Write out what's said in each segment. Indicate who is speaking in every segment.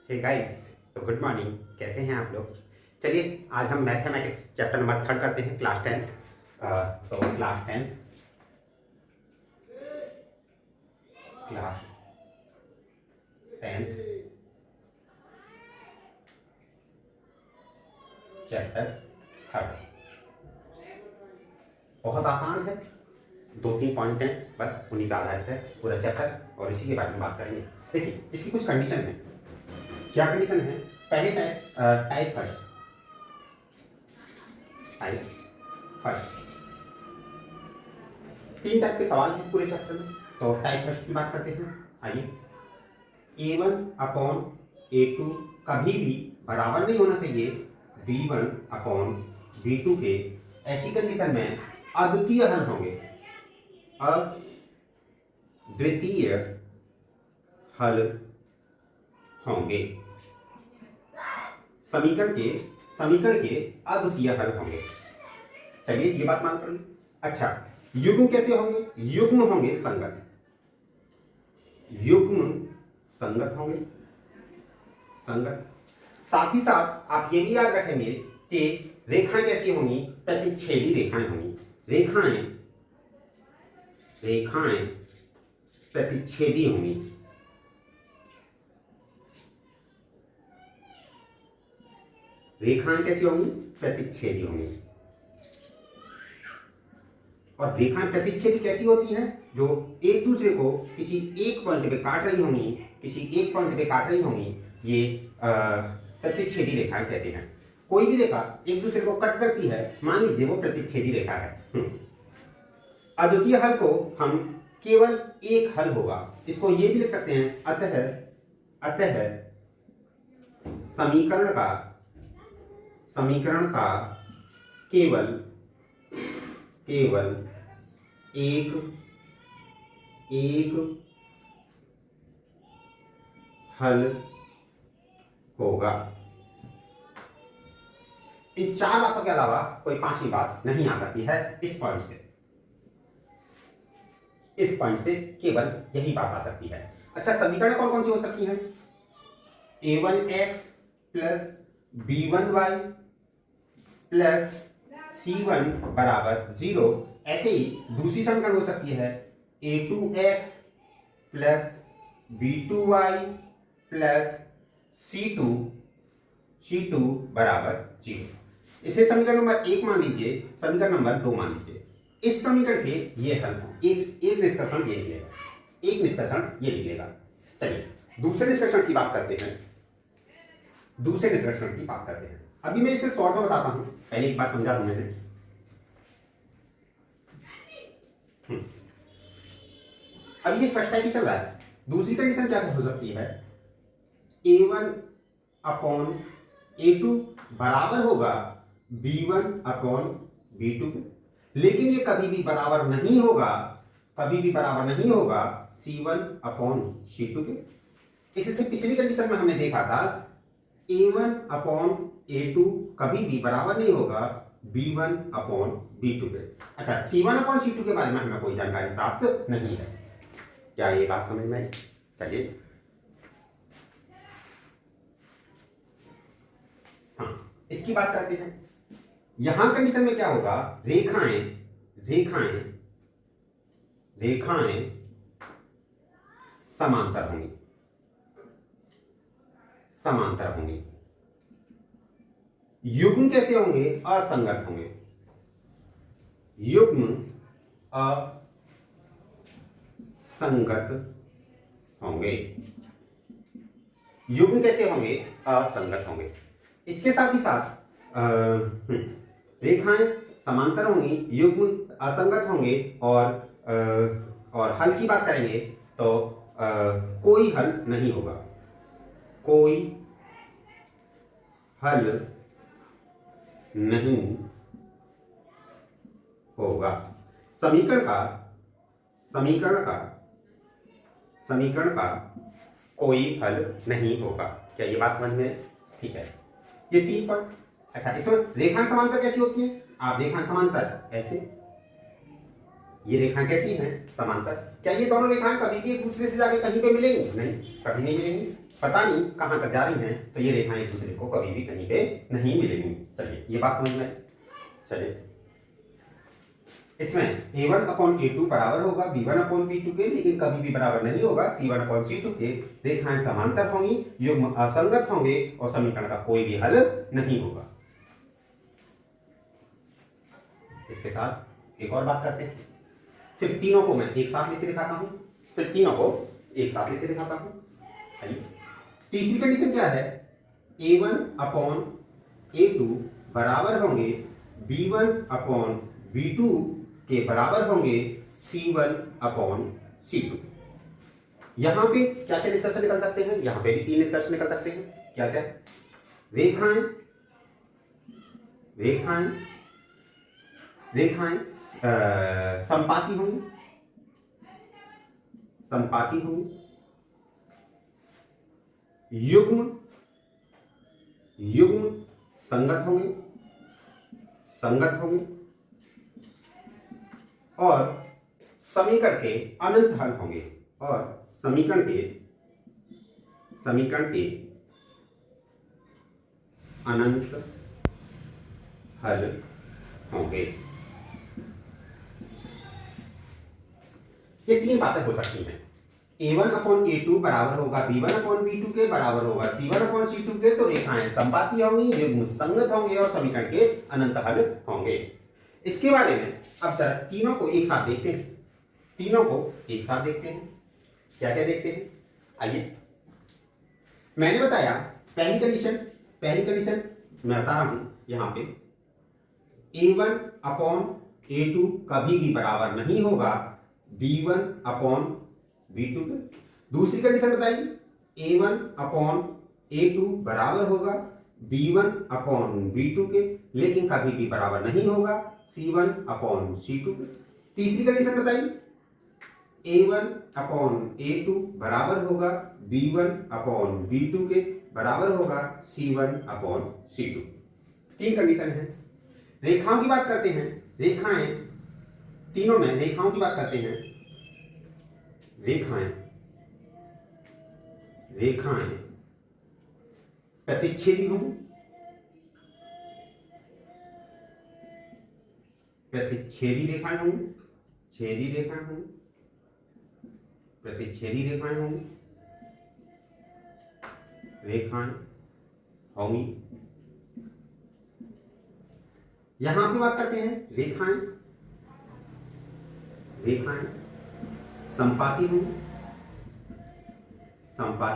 Speaker 1: Hey guys, तो good morning. कैसे हैं आप लोग? चलिए आज हम मैथमेटिक्स चैप्टर नंबर 3 करते हैं, क्लास 10। तो क्लास 10 चैप्टर 3 बहुत आसान है। 2-3 पॉइंट हैं, बस उन्हीं का आधारित है पूरा चैप्टर, और इसी के बारे में बात करेंगे। देखिए, इसकी कुछ कंडीशन है। क्या कंडीशन है? पहले टाइप फर्स्ट 3 टाइप के सवाल हैं पूरे चैप्टर में। तो टाइप फर्स्ट की बात करते हैं। आइए, A1/A2 कभी भी बराबर नहीं होना चाहिए B1/B2 के। ऐसी कंडीशन में अद्वितीय हल होंगे। अद्वितीय हल होंगे। समीकरण के अद्वितीय हल होंगे। चलिए ये बात मान पड़ी। अच्छा, युग्म कैसे होंगे? युग्म होंगे संगत। युग्म संगत होंगे, संगत। साथ ही साथ आप ये भी याद रखेंगे कि रेखाएं कैसी होंगी? प्रतिच्छेदी रेखाएं होंगी। रेखाएं प्रतिच्छेदी होंगी। रेखाएं कैसी होंगी? प्रतिच्छेदी होंगी। और रेखाएं प्रतिच्छेदी कैसी होती हैं? जो एक दूसरे को किसी एक पॉइंट पे काट रही होंगी, ये प्रतिच्छेदी रेखाएं कहते हैं। कोई भी रेखा एक दूसरे को कट करती है, मान लीजिए वो प्रतिच्छेदी रेखा है। अद्वितीय हल को हम केवल एक हल होगा। इसको ये भी लिख सकते हैं, अतः समीकरण का केवल एक हल होगा। इन 4 बातों के अलावा कोई 5वीं बात नहीं आ सकती है। इस पॉइंट से केवल यही बात आ सकती है। अच्छा, समीकरण कौन कौन सी हो सकती हैं? A1x plus B1y plus C1 बराबर 0। ऐसे ही दूसरी समीकरण हो सकती है A2x plus B2y plus C2 बराबर 0। इसे समीकरण नंबर 1 मान लीजिए, समीकरण नंबर 2 मान लीजिए। इस समीकरण के ये हल हों। एक निष्कर्षण ये निकलेगा। चलिए दूसरे निष्कर्षण की बात करते हैं। अभी मैं इसे शॉर्ट में बताता हूं, पहले एक बार समझा दूं मैंने। अब ये फर्स्ट टाइप ही चल रहा है। दूसरी कंडीशन क्या हो सकती है? A1/A2 बराबर होगा B1/B2 के, लेकिन ये कभी भी बराबर नहीं होगा C1/C2 के। इससे पिछली कंडीशन में हमने देखा था A1/A2 कभी भी बराबर नहीं होगा B1/B2 के। अच्छा, C1/C2 के बारे में हमें कोई जानकारी प्राप्त नहीं है। क्या ये बात समझ में आई? चलिए, हाँ, इसकी बात करते हैं। यहां कंडीशन में क्या होगा? रेखाएं समांतर होंगी। युग्म कैसे होंगे? असंगत होंगे। युग्म असंगत होंगे। युग्म कैसे होंगे? असंगत होंगे। इसके साथ ही साथ रेखाएं समांतर होंगी, युग्म असंगत होंगे, और हल की बात करेंगे तो कोई हल नहीं होगा। कोई हल नहीं होगा। समीकरण का कोई हल नहीं होगा। क्या ये बात समझ में? ठीक है, ये 3 पॉइंट। अच्छा, इसमें रेखाएं समांतर कैसी होती हैं? आप रेखाएं समांतर ऐसे, ये रेखाएं कैसी हैं? समांतर। क्या ये दोनों रेखाएं कभी भी एक दूसरे से जाके कहीं पे मिलेंगी? नहीं, कभी नहीं मिलेंगी। पता नहीं कहाँ तक जा रही हैं, तो ये रेखाएं एक दूसरे को कभी भी कहीं पे नहीं मिलेंगी। चलिए ये बात समझ में आई। चलिए इसमें a1/a2 बराबर होगा b1/b2 के, लेकिन कभी भी बराबर नहीं होगा c1/c2 के। रेखाएं समांतर होंगी, युग्म असंगत होंगे और समीकरण का कोई भी हल नहीं होगा। इसके साथ एक और बात करते हैं, फिर तीनों को मैं एक साथ लेके दिखाता हूं। आइए, तीसरी कंडीशन क्या है, a1/a2 बराबर होंगे b1/b2 के बराबर होंगे c1/c2। यहां पे क्या क्या निष्कर्ष निकल सकते हैं, यहां पे भी 3 निष्कर्ष निकल सकते हैं। क्या क्या, रेखाएं संपाती होंगी, युग्म संगत होंगे और समीकरण के अनंत हल होंगे, अनंत हल होंगे। ये 3 बातें हो सकती हैं। a1/a2 बराबर होगा b1/b2 के, बराबर होगा c1/c2 के, तो रेखाएं संपाती होंगी, युग्म संगत होंगे और समीकरण के अनंत हल होंगे। इसके बारे में अब जरा तीनों को एक साथ देखते हैं। क्या क्या देखते हैं, आइए। मैंने बताया पहली कंडीशन मैं बता रहा हूं यहां पे, a1/a2 कभी भी बराबर नहीं होगा b1/b2 के। दूसरी कंडीशन बताइए, a1/a2 बराबर होगा b1/b2 के, लेकिन कभी भी बराबर नहीं होगा c1/c2 के। तीसरी कंडीशन बताइए, a1/a2 बराबर होगा b1/b2 के, बराबर होगा c1/c2। 3 कंडीशन है। रेखाओं की बात करते हैं, तीनों में रेखाओं की बात करते हैं। रेखाएं प्रतिच्छेदी होंगी, प्रतिच्छेदी रेखाएं होंगी, यहां पे बात करते हैं रेखाएं संपाती होंगी, समांतर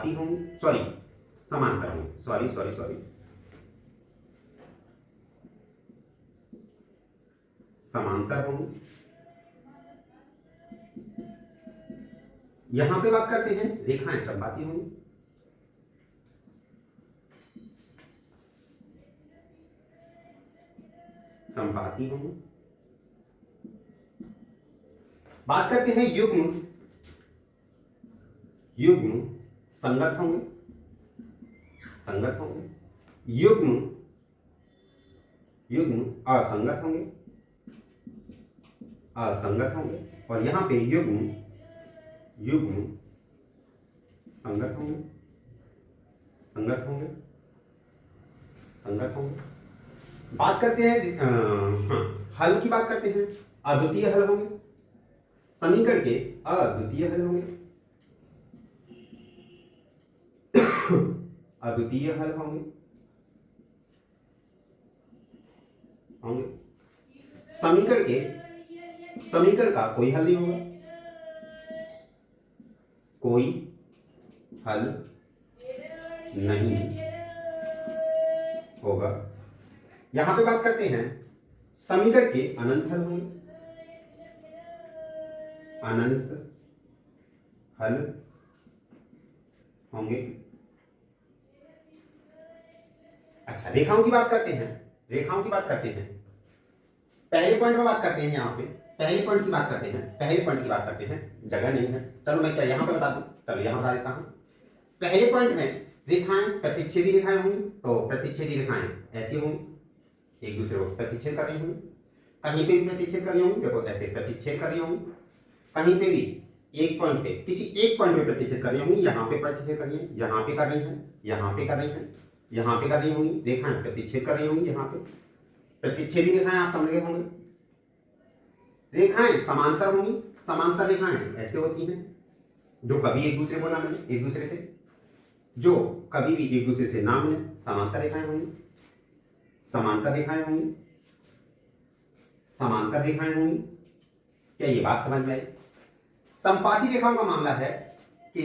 Speaker 1: होंगी, समांतर होंगी। यहां पे बात करते हैं रेखाएं संपाती होंगी, बात करते हैं युग्म संगत होंगे, युग्म असंगत होंगे, और यहां पे युग्म संगत होंगे। बात करते हैं हल की बात करते हैं, अद्वितीय हल होंगे, समीकरण के अद्वितीय हल होंगे, समीकरण का कोई हल नहीं होगा, यहां पे बात करते हैं समीकरण के अनंत हल होंगे, अच्छा रेखाओं की बात करते हैं। पहले पॉइंट में बात करते हैं, यहाँ पे पहले पॉइंट की बात करते हैं, जगह नहीं है, चलो मैं क्या यहाँ पे बता दूं, चलो यहाँ बता देता हूँ। पहले पॉइंट में रेखाएं प्रतिच्छेदी रेखाएं होंगी, तो प्रतिच्छेदी रेखाएं ऐसी होंगी, एक दूसरे को प्रतिच्छेद कर रही होंगी, कहीं पे भी प्रतिच्छेद कर रही होंगी, देखो ऐसे प्रतिच्छेद कर रही होंगी, कहीं पे भी एक पॉइंट पे, किसी एक पॉइंट पे प्रतिच्छेद कर रही होंगी, यहाँ पे प्रतिच्छेद कर रही है, यहाँ पे कर रही है, यहाँ पे कर रही है, यहाँ पे कर रही होंगी, रेखाएं प्रतिच्छेद कर रही होंगी, यहाँ पे प्रतिच्छेदी रेखाएं आप समझ गए होंगे। रेखाएं समांतर होंगी, समांतर रेखाएं ऐसे होती हैं जो कभी एक दूसरे को ना मिले, एक दूसरे से, जो कभी भी एक दूसरे से ना मिले, समांतर रेखाएं होंगी, समांतर रेखाएं होंगी, समांतर रेखाएं होंगी। क्या ये बात समझ में आई? संपाती रेखाओं का मामला है कि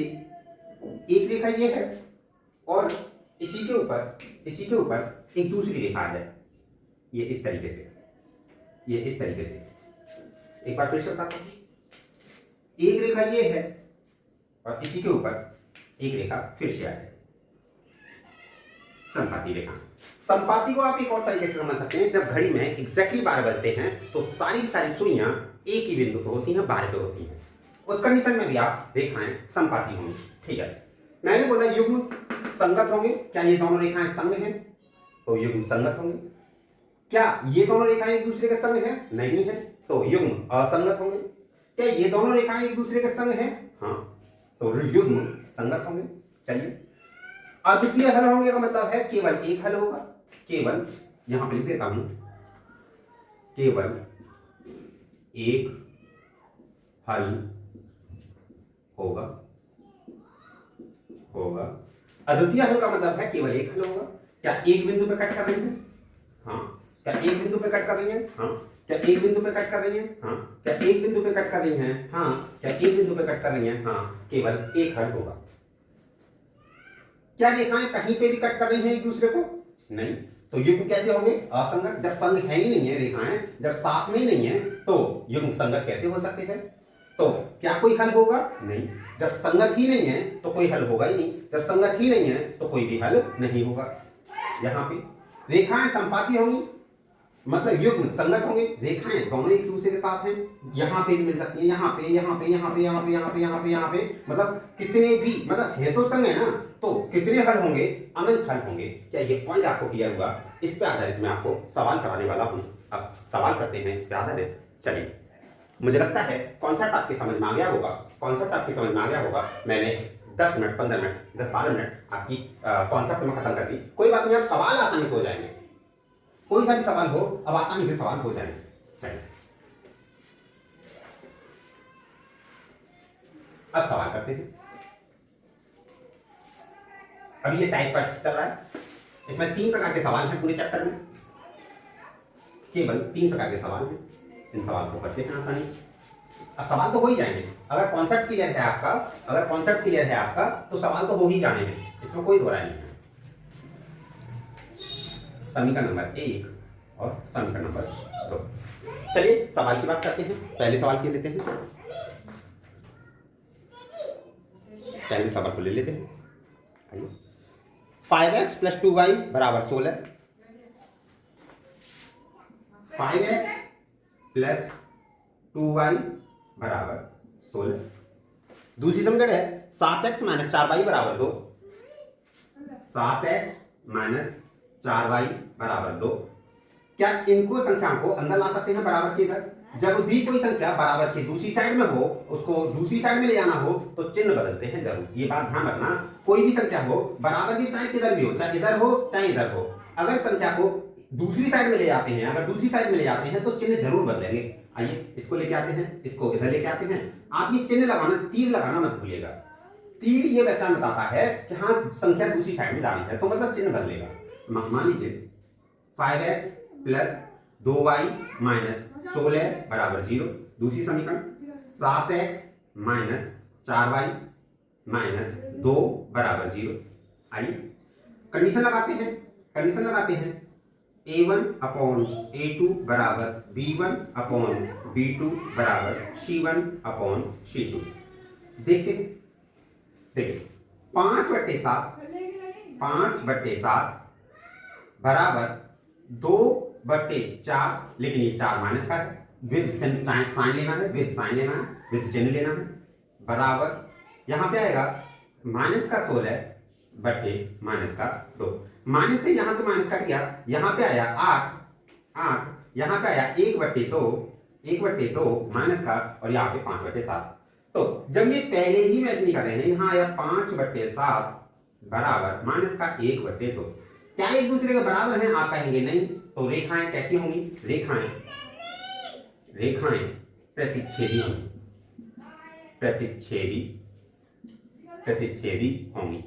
Speaker 1: एक रेखा ये है और इसी के ऊपर एक दूसरी रेखा है, ये इस तरीके से, ये इस तरीके से। एक बार फिर से बताता हूं, एक रेखा ये है और इसी के ऊपर एक रेखा फिर से है, संपाती रेखा। संपाती को आप एक और तरीके से समझ सकते हैं, जब घड़ी में एग्जैक्टली 12 बजते हैं तो सारी सुइयां एक ही बिंदु पर होती हैं, 12 पे होती हैं। उस कंडीशन में भी आप रेखाएं संपाती होंगी। ठीक है, मैंने बोला युग्म संगत होंगे। क्या ये दोनों रेखाएं संग हैं? तो युग्म संगत होंगे। क्या ये दोनों रेखाएं एक दूसरे के संग हैं? नहीं है, तो युग्म असंगत होंगे। क्या ये दोनों रेखाएं एक दूसरे के संग हैं? हाँ, तो युग्म संगत होंगे। चलिए, अद्वितीय हल होंगे का मतलब है केवल एक हल होगा, केवल यहां पे लिख देता हूं, केवल एक हल होगा। अद्वितीय हल का मतलब है केवल एक हल होगा। क्या एक बिंदु पे कट कर रही है? हाँ। क्या एक बिंदु पे कट कर रही है? हाँ। क्या एक बिंदु पे कट कर रही है? हाँ। क्या एक बिंदु पे कट कर रही है? हाँ। क्या एक बिंदु पे कट कर रही है? हाँ। केवल एक हल होगा। क्या रेखाएं कहीं पे भी कट कर रही हैं एक दूसरे को? नहीं। तो युग्म कैसे होंगे? असंगत। जब संग है ही नहीं है रेखाएं, जब साथ में ही नहीं है, तो युग्म संगत कैसे हो सकते हैं? तो क्या कोई हल होगा? नहीं। जब संगत ही नहीं है तो कोई हल होगा ही नहीं, जब संगत ही नहीं है तो कोई भी हल नहीं होगा। यहां पे रेखाएं संपाती होंगी, मतलब युग्म संगत होंगे, रेखाएं दोनों एक दूसरे के साथ हैं, यहाँ पे भी मिल सकती है, यहाँ पे, यहाँ पे, यहाँ पे, यहाँ पे, यहाँ पे, यहाँ पे, यहाँ पे, मतलब कितने भी, मतलब है तो संग है ना, तो कितने हल होंगे? अनंत हल होंगे। क्या ये पॉइंट आपको क्लियर हुआ? इस पे आधारित मैं आपको सवाल कराने वाला हूँ। अब सवाल करते हैं इस पे आधारित। चलिए, मुझे लगता है कॉन्सेप्ट आपके समझ में आ गया होगा, कॉन्सेप्ट आपके समझ में आ गया होगा। मैंने 10 मिनट, 15 मिनट, 10-12 मिनट आपकी कॉन्सेप्ट में खत्म कर दी। कोई बात नहीं, अब सवाल आसानी से हो जाएंगे, कोई सा भी सवाल हो अब आसानी से सवाल हो जाएंगे। चलिए, अब सवाल करते हैं। अभी ये टाइप फर्स्ट चल रहा है, इसमें 3 प्रकार के सवाल हैं पूरे चैप्टर में, केवल 3 प्रकार के सवाल हैं। इन सवाल को करते हैं आसानी। अब सवाल तो हो ही जाएंगे, अगर कॉन्सेप्ट क्लियर है आपका, अगर कॉन्सेप्ट क्लियर है आपका तो सवाल तो हो ही जाने हैं, इसमें कोई दो राय नहीं है। समीकरण नंबर 1 और समीकरण नंबर 2। चलिए सवाल की बात करते हैं। पहले सवाल की लेते हैं, पहले सवाल को ले लेते हैं। आइए, 5x + 2y = 16। 5x + 2y = 16। दूसरी समीकरण है 7x - 4y = 2। 7x - 4y = 2। क्या इनको संख्याओं को अंदर ला सकते हैं बराबर के इधर? जब भी कोई संख्या बराबर की दूसरी साइड में हो, उसको दूसरी साइड में ले जाना हो तो चिन्ह बदलते हैं जरूर, ये बात ध्यान रखना। कोई भी संख्या हो बराबर की, चाहे किधर भी हो, चाहे इधर हो चाहे इधर हो, अगर संख्या को दूसरी साइड में ले जाते हैं, अगर दूसरी साइड में ले जाते हैं तो चिन्ह जरूर बदलेंगे। आइए इसको लेके आते हैं, इसको इधर लेके आते हैं। आप ये चिन्ह लगाना, तीर लगाना मत भूलिएगा। तीर ये पहचान बताता है कि हाँ संख्या दूसरी साइड में जा रही है, तो मतलब चिन्ह बदलेगा। मान लीजिए 5x + 2y - 16 = 0। दूसरी समीकरण 7x - 4y - 2 = 0। आइए कंडीशन लगाते हैं, कंडीशन लगाते हैं। a1/a2 = b1/b2 = c1/c2। देखिए 5/7 = 2/4, लेकिन ये 4 माइनस का है, विद साइन लेना है, विद साइन लेना है, विद चिन्ह लेना है, बराबर यहां पे आएगा -16/-2। माइनस से यहां तो माइनस कट गया, यहां पे आया 8, यहां पे आया 1/2 माइनस का, और यहाँ पे 5/7। तो जब ये पहले ही मैच नहीं कर रहे हैं, यहाँ आया 5/7 बराबर -1/2, क्या एक दूसरे के बराबर हैं? आप कहेंगे नहीं। तो रेखाएं कैसी होंगी? रेखाएं प्रतिच्छेदी होंगी, प्रतिच्छेदी होंगी।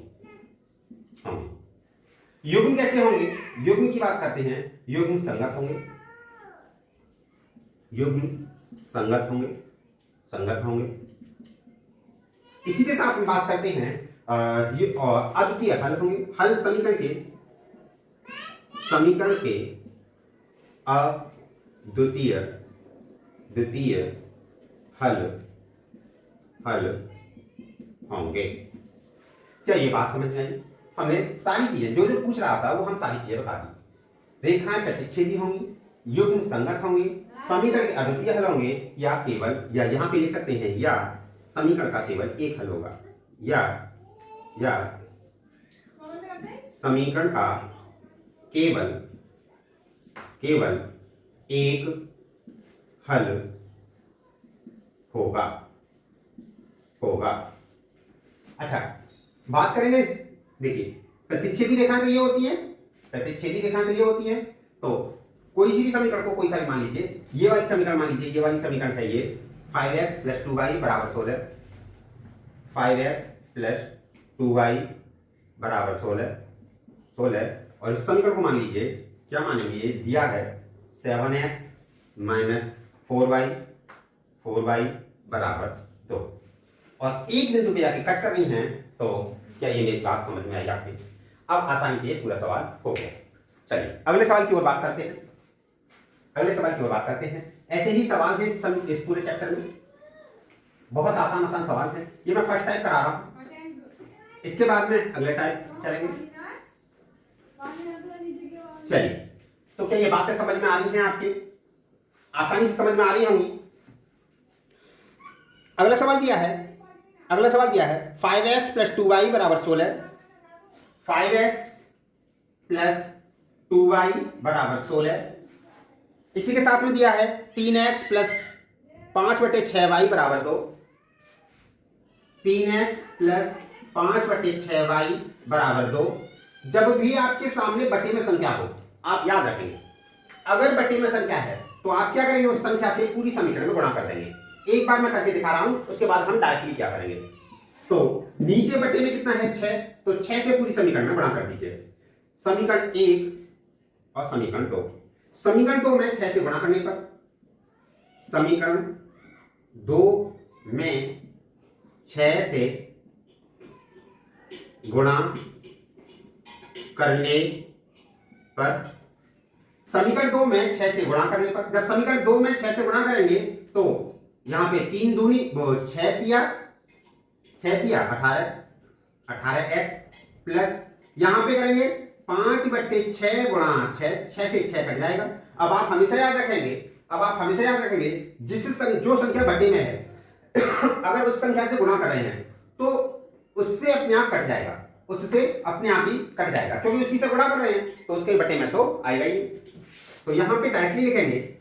Speaker 1: युग्म कैसे होंगे? युग्म की बात करते हैं, युग्म संगत होंगे, संगत होंगे। इसी के साथ हम बात करते हैं ये और अद्वितीय हल होंगे। हल समीकरण के अद्वितीय हल होंगे। क्या ये बात समझ में आई? हमने सारी चीजें जो पूछ रहा था वो हम सारी चीजें बता दी। रेखाएं प्रतिच्छेदी होंगी, युग्म संगत होंगे, समीकरण के अद्वितीय हल होंगे, या केवल, या यहाँ पे लिख सकते हैं, या समीकरण का केवल एक हल होगा, या समीकरण का केवल एक हल होगा। अच्छा, बात करेंगे। देखिए, प्रतिच्छेदी रेखाएं तो ये होती हैं, तो कोई सी भी समीकरण को, कोई सा भी मान लीजिए, ये वाली समीकरण मान लीजिए, ये वाली समीकरण है ये 5x + 2y = 16, 5x + 2y = 16, और इस समीकरण को मान लीजिए, क्या मानेंगे, ये दिया है 7x - 4y = 2, और एक बिंदु पे जाके कट करनी है। तो क्या ये मेरी बात समझ में आई आपकी? अब आसानी से पूरा सवाल हो गया। चलिए अगले सवाल की ओर बात करते हैं। ऐसे ही सवाल है इस पूरे चैप्टर में, बहुत आसान सवाल है। ये मैं फर्स्ट टाइप करा रहा हूं, इसके बाद में अगले टाइप चलेंगे। चलिए, तो क्या ये बातें समझ में आ रही हैं आपकी? आसानी से समझ में आ रही होंगी। अगला सवाल दिया है 5x + 2y = 16, 5x + 2y = 16। इसी के साथ में दिया है 3x + 5/6y = 2, 3x + 5/6y = 2। जब भी आपके सामने बटे में संख्या हो, आप याद रखेंगे, अगर बटे में संख्या है तो आप क्या करेंगे, उस संख्या से पूरी समीकरण में गुणा कर देंगे। एक बार मैं करके दिखा रहा हूं, उसके बाद हम डायरेक्टली क्या करेंगे। तो नीचे बटे में कितना है, 6, तो 6 से पूरी समीकरण में गुणा कर दीजिए। समीकरण 1 और समीकरण 2, समीकरण 2 में 6 से गुणा करने पर, समीकरण 2 में 6 से गुणा करने पर, समीकरण 2 में 6 से गुणा करने पर, जब समीकरण 2 में 6 से गुणा करेंगे तो यहां पे 3 दूनी 6 तिया 18x प्लस यहां पे करेंगे 5/6 गुणा 6 से 6 कट जाएगा। अब आप हमेशा याद रखेंगे जो संख्या बटे में है अगर उस संख्या से गुणा कर रहे हैं तो उससे अपने आप कट जाएगा, क्योंकि उसी से गुणा कर रहे हैं तो उसके बटे में तो आएगा ही नहीं। तो यहां पे डायरेक्टली लिखेंगे,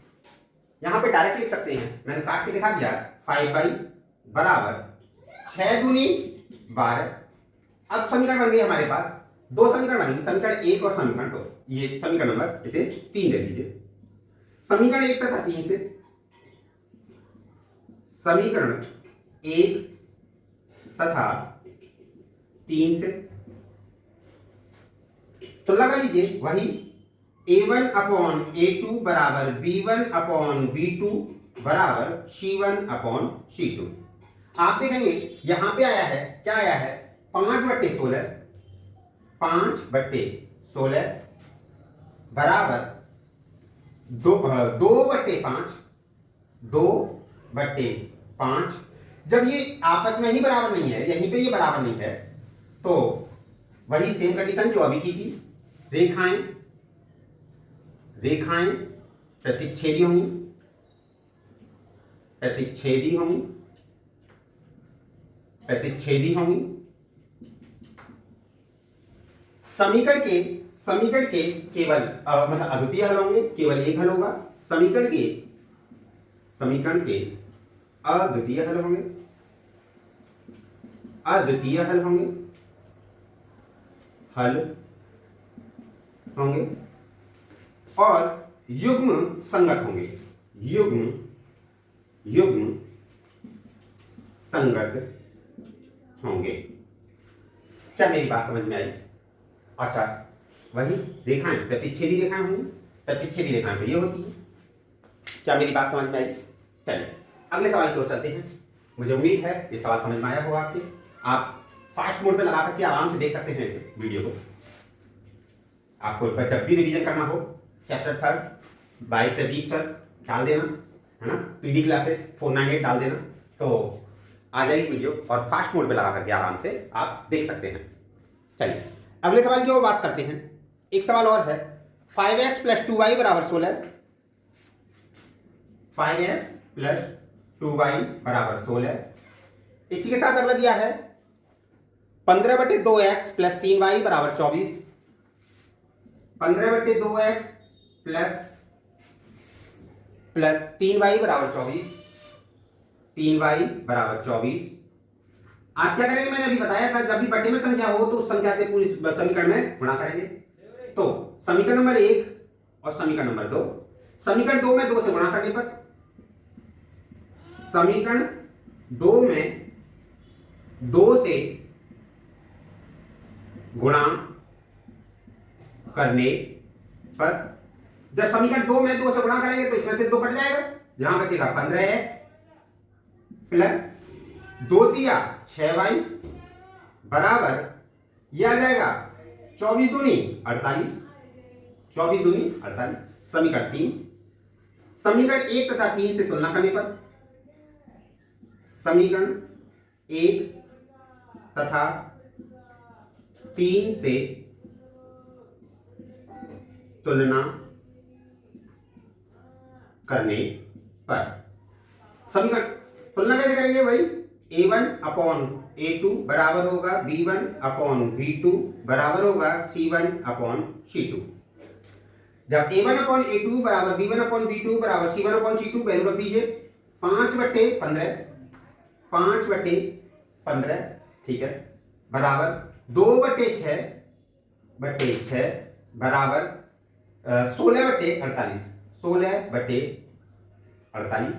Speaker 1: यहां पे डायरेक्ट लिख सकते हैं, मैंने काट के दिखा दिया। 5y = 6 दूनी 12। अब समीकरण बन गई हमारे पास, दो समीकरण बनेंगे, समीकरण 1 और समीकरण 2। ये समीकरण नंबर इसे 3 ले लीजिए। समीकरण 1 तथा 3 से, समीकरण 1 तथा 3 से तो लगा लीजिए वही a1/a2 = b1/b2 = c1/c2। आप देखेंगे यहां पे आया है, क्या आया है, 5/16 बराबर 2/5। जब ये आपस में ही बराबर नहीं है, यहीं पे ये बराबर नहीं है, तो वही सेम कंडीशन जो अभी की थी, रेखाएं प्रतिच्छेदी होंगी। समीकरण के केवल मतलब अद्वितीय हल होंगे, केवल एक हल होगा। समीकरण के अद्वितीय हल होंगे, अद्वितीय हल होंगे और युग्म संगत होंगे। युग्म संगत होंगे। क्या मेरी बात समझ में आई? अच्छा, वही रेखाएं प्रतिच्छेदी रेखाएं होंगी। प्रतिच्छेदी रेखाएं तो ये होती है। क्या मेरी बात समझ में आई? चलिए अगले सवाल की ओर चलते हैं। मुझे उम्मीद है ये सवाल समझ में आया होगा आपके। आप फास्ट मोड पे लगा करके आराम से देख सकते हैं इस वीडियो को। आपको जब भी रिवीजन करना हो चैप्टर 3 बाय प्रदीप सर डाल देना, है ना, पीडी क्लासेस 498 डाल देना, तो आ जाएगी वीडियो और फास्ट मोड पे लगा करके आराम से आप देख सकते हैं। चलिए अगले सवाल की ओर बात करते हैं। एक सवाल और है, 5x + 2y = 16। 5x + 2y = 16। इसी के साथ अगला दिया है 15/2x + 3y = 24। 15/2x + 3y = 24। 3y = 24। आप क्या करेंगे, मैंने अभी बताया था, जब भी बटे में संख्या हो तो उस संख्या से पूरी समीकरण में गुणा करेंगे। तो समीकरण नंबर 1 और समीकरण नंबर 2, समीकरण 2 में 2 से गुणा करने पर, समीकरण 2 में 2 से गुणा करने पर, जब समीकरण 2 में 2 से गुणा करेंगे तो इसमें से 2 कट जाएगा, यहां बचेगा 15x + 2 दिया 6y बराबर, यह आ जाएगा 24 दूनी 48। 24 दूनी 48। समीकरण 3, समीकरण 1 तथा 3 से तुलना करने पर, समीकरण 1 तथा 3 से तुलना करने पर, समीकरण तुलना कैसे करेंगे भाई? a1/a2 बराबर होगा b1/b2 बराबर होगा c1/c2। जब a1/a2 बराबर b1/b2 बराबर c1/c2 वैल्यू रख दीजिए 5/15, 5/15, ठीक है, बराबर 2/6 बराबर 16/48। 16/48।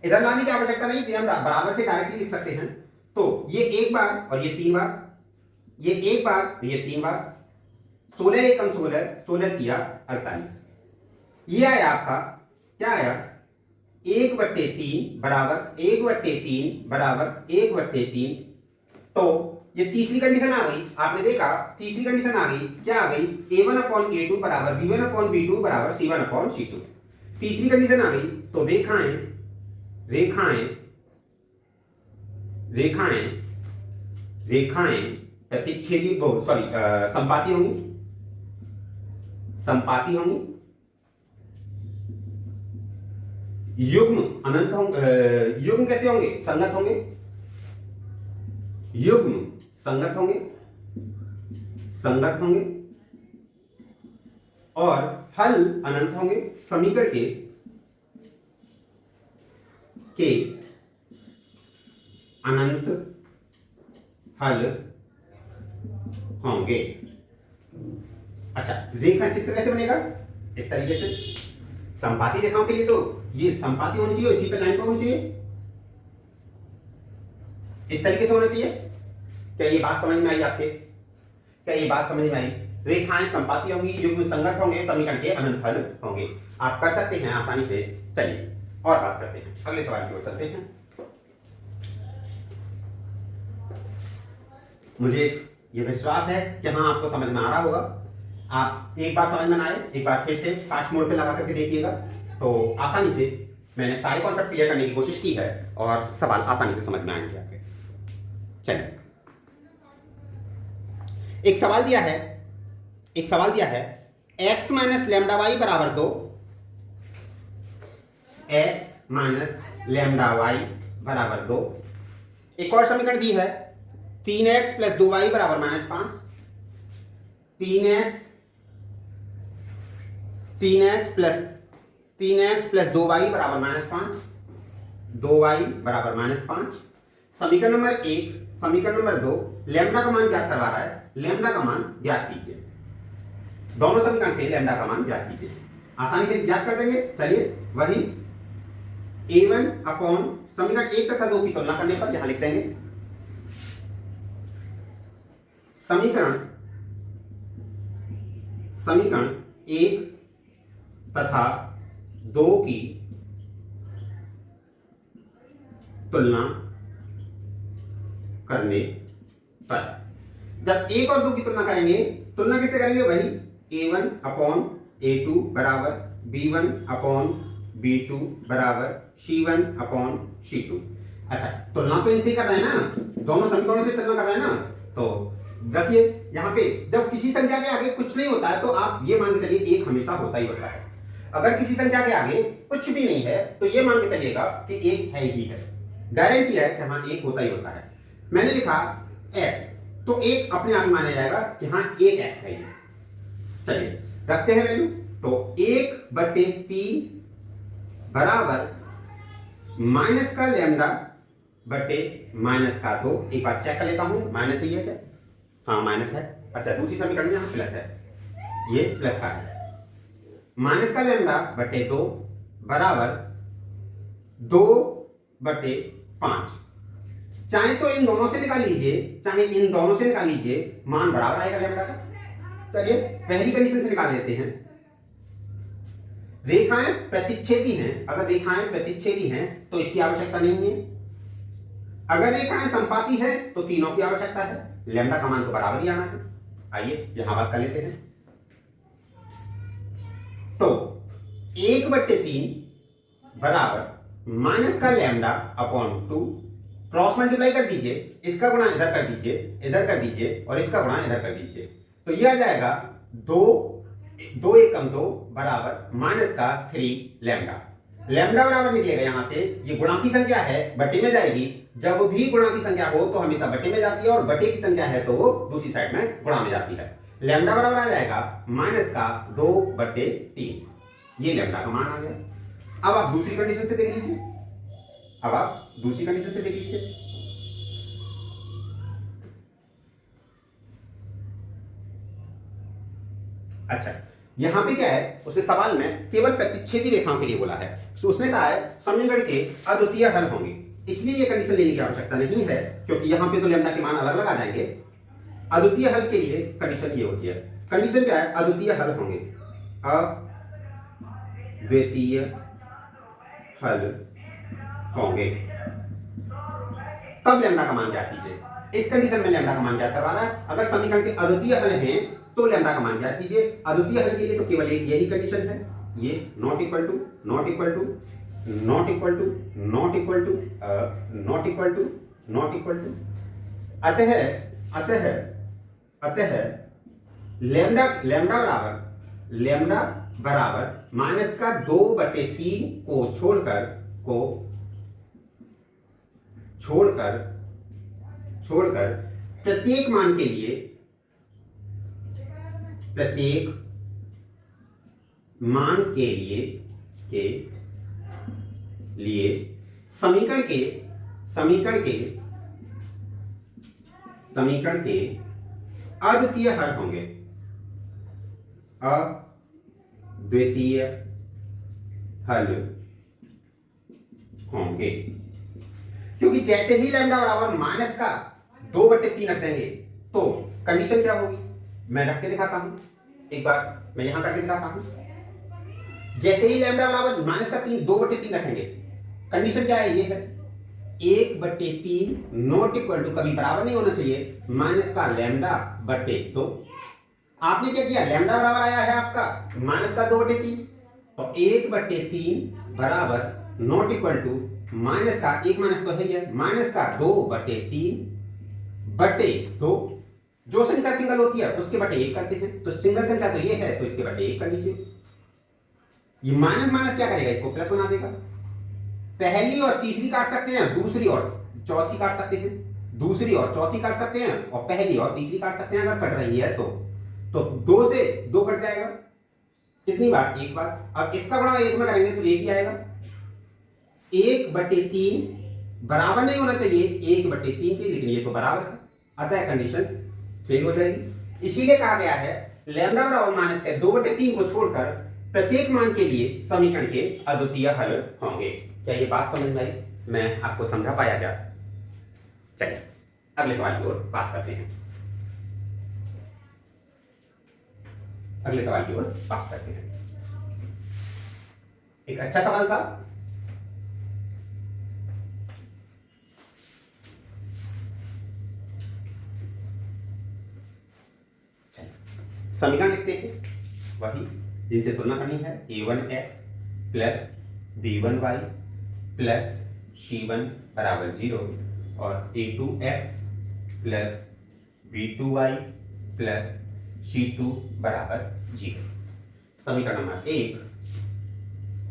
Speaker 1: इधर लाने की आवश्यकता नहीं थी, हम बराबर से डायरेक्टली लिख सकते हैं। तो ये एक बार और ये 3 बार, ये एक बार ये 3 बार, 16 एकम 16, 16 तिया 48। ये आया आपका, क्या आया? 1/3 बराबर 1/3 बराबर 1/3। तो ये तीसरी कंडीशन आ गई, आपने देखा तीसरी कंडीशन आ गई, क्या आ गई? a1/a2 बराबर b1/b2 बराबर c1/c2। तीसरी कंडीशन आ गई। तो रेखाएं प्रतिच्छेदी, सॉरी, संपाती होंगी। युग्म अनंत होंगे। युग्म कैसे होंगे? संगत होंगे। युग्म संगत होंगे और हल अनंत होंगे। समीकरण के अनंत हल होंगे। अच्छा, रेखा चित्र कैसे बनेगा? इस तरीके से। संपाती रेखाओं के लिए तो ये संपाती होनी चाहिए, इसी पे लाइन पे होनी चाहिए, इस तरीके से होना चाहिए। क्या ये बात समझ में आई आपके? क्या ये बात समझ में आई? रेखाएं संपाती होंगी, युग्म संगत होंगे, समीकरण के अनंत हल होंगे। आप कर सकते हैं आसानी से। चलिए और बात करते हैं, अगले सवाल की ओर चलते हैं। मुझे यह विश्वास है कि हाँ आपको समझ में आ रहा होगा। आप एक बार समझ में ना आए, एक बार फिर से फास्ट मोड पे लगा करके देखिएगा, तो आसानी से मैंने सारे कॉन्सेप्ट क्लियर करने की कोशिश की है और सवाल आसानी से समझ में आएंगे आपके। चलिए, एक सवाल दिया है x - λy बराबर 2। x - λy बराबर 2। एक और समीकरण दी है 3x + 2y बराबर -5। 3x + 2y बराबर -5। 2y बराबर -5। समीकरण नंबर 1 समीकरण नंबर 2 लैम्डा का मान ज्ञात करवा रहा है, लैम्डा का मान ज्ञात कीजिए। दोनों समीकरण से लैम्डा का मान ज्ञात कीजिए, आसानी से ज्ञात कर देंगे। चलिए वही a1 अपॉन समीकरण 1 तथा 2 की तुलना करने पर यहां लिख देंगे समीकरण 1 तथा 2 की तुलना करने पर, जब 1 और 2 की तुलना करेंगे, तुलना किससे करेंगे? वही a1 अपॉन a2 बराबर b1 अपॉन b2 बराबर c1 अपॉन c2। अच्छा, तुलना तो इनसे कर रहे हैं ना, दोनों समीकरणों से तुलना कर रहे हैं ना। तो रखिए यहाँ पे जब किसी संख्या के आगे कुछ नहीं होता है तो आप ये मान के चलिए एक हमेशा होता ही होता है। अगर किसी संख्या के आगे कुछ भी नहीं है तो ये मान के चलिएगा कि एक है ही है, गारंटी है कि हाँ एक होता ही होता है। मैंने लिखा x, तो एक अपने आप माना जाएगा कि हाँ एक x है ये। चलिए रखते हैं वैल्यू, तो 1/3 बराबर माइनस का लैम्डा बटे माइनस का 2। एक बार चेक कर लेता हूं, माइनस ही है क्या? हाँ माइनस है। अच्छा, दूसरी समीकरण में यहां प्लस है, ये प्लस का है। माइनस का लैम्डा बटे 2 बराबर 2/5। चाहे तो इन दोनों से निकाल लीजिए, चाहे इन दोनों से निकाल लीजिए, मान बराबर आएगा लैम्डा का। चलिए पहली कंडीशन से निकाल लेते हैं। रेखाएं प्रतिच्छेदी हैं, अगर रेखाएं प्रतिच्छेदी हैं तो इसकी आवश्यकता नहीं है। अगर रेखाएं संपाती हैं तो तीनों की आवश्यकता है, लैम्डा का मान तो बराबर ही आना है। आइए यहां बात कर लेते हैं। तो 1/3 बराबर माइनस का लैम्डा अपॉन 2, क्रॉस मल्टीप्लाई कर दीजिए, इसका गुणा इधर कर दीजिए, इधर कर दीजिए और इसका गुणा इधर कर दीजिए, तो यह आ जाएगा 2 एकम 2 बराबर माइनस का 3 लैम्डा। लैम्डा बराबर निकलेगा यहां से, ये गुणांकी संख्या है, बटे में जाएगी। जब भी गुणांकी संख्या हो तो हमेशा बटे में जाती है, और बटे की संख्या है तो वो दूसरी साइड में गुणा में जाती है। लैम्डा बराबर आ जाएगा माइनस का 2/3, ये लैम्डा का मान आ गया। अब आप दूसरी कंडीशन से देख लीजिए, अब आप दूसरी कंडीशन से देख लीजिए। अच्छा, यहां पे क्या है, उसने सवाल में केवल प्रतिच्छेदी रेखाओं के लिए बोला है, तो उसने कहा है समीकरण के अद्वितीय हल होंगे, इसलिए ये कंडीशन लेने की आवश्यकता नहीं है, क्योंकि यहां पे तो लैम्डा के मान अलग अलग आ जाएंगे। अद्वितीय हल के लिए कंडीशन ये होती है। कंडीशन क्या है? अद्वितीय हल होंगे, अद्वितीय हल होंगे, तब लैम्डा का मान ज्ञात कीजिए। इस कंडीशन में लैम्डा का मान ज्ञात करवाना है। अगर समीकरण के अद्वितीय हल हैं तो लैम्डा का मान ज्ञात कीजिए। अद्वितीय हल के लिए तो केवल एक यही कंडीशन है, ये not equal to, not equal to, not equal to, not equal to, not equal to, not equal to. अतः लैम्डा बराबर माइनस का 2/3 को छोड़कर प्रत्येक मान के लिए समीकरण के अद्वितीय हल होंगे, अद्वितीय हल होंगे। क्योंकि जैसे ही लैम्डा बराबर माइनस का 2/3 रख देंगे तो कंडीशन क्या होगी, मैं रख के दिखाता हूं, एक बार मैं यहां करके दिखाता हूं। जैसे ही लैम्डा बराबर माइनस का 2/3 रखेंगे, कंडीशन क्या है, ये है 1/3 नॉट इक्वल टू, कभी बराबर नहीं होना चाहिए, माइनस का लैम्डा बटे 2। आपने क्या किया, लैम्डा बराबर आया है आपका माइनस का 2/3, तो 1/3 बराबर नॉट इक्वल टू माइनस का, एक माइनस तो है ही है, माइनस का 2/3 बटे 2। जो संख्या सिंगल होती है उसके बटे 1 करते हैं, तो सिंगल संख्या तो ये है तो इसके बटे 1 कर लीजिए। ये माइनस माइनस क्या करेगा, इसको प्लस बना देगा। पहली और तीसरी काट सकते हैं, दूसरी और चौथी काट सकते हैं, दूसरी और चौथी काट सकते हैं, और पहली और तीसरी काट सकते हैं अगर कट रही है तो 2 से 2 कट जाएगा। कितनी बार, एक बार। अब इसका गुणा 1 में करेंगे तो 1 ही आएगा। 1/3 बराबर नहीं होना चाहिए 1/3 के, लेकिन ये तो बराबर है, अतः कंडीशन फेल हो जाएगी। इसीलिए कहा गया है लैम्डा बराबर माइनस है 2/3 को छोड़कर प्रत्येक मान के लिए समीकरण के अद्वितीय हल होंगे। क्या ये बात समझ में आई? मैं आपको समझा पाया क्या? चलिए अगले सवाल की ओर बात करते हैं। अगले सवाल की ओर बात करते हैं। एक अच्छा सवाल था। समीकरण लिखते हैं वही जिनसे तुलना करनी है। a1x plus b1y plus c1 बराबर 0 और a2x plus b2y plus c2 बराबर 0। समीकरण नंबर 1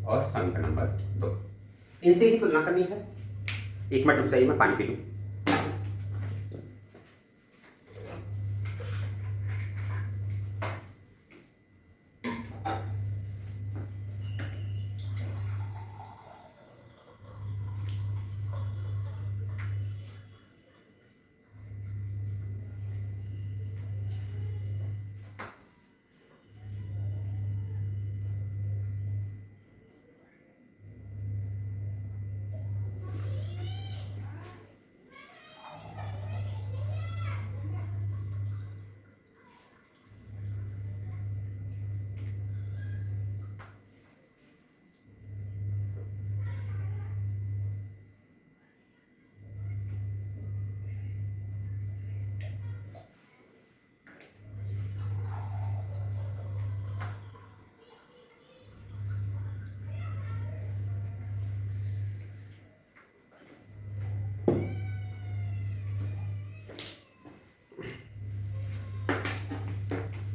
Speaker 1: और समीकरण नंबर 2, इनसे ही तुलना करनी है। एक मिनट रुक जाइए, मैं पानी पी लूं।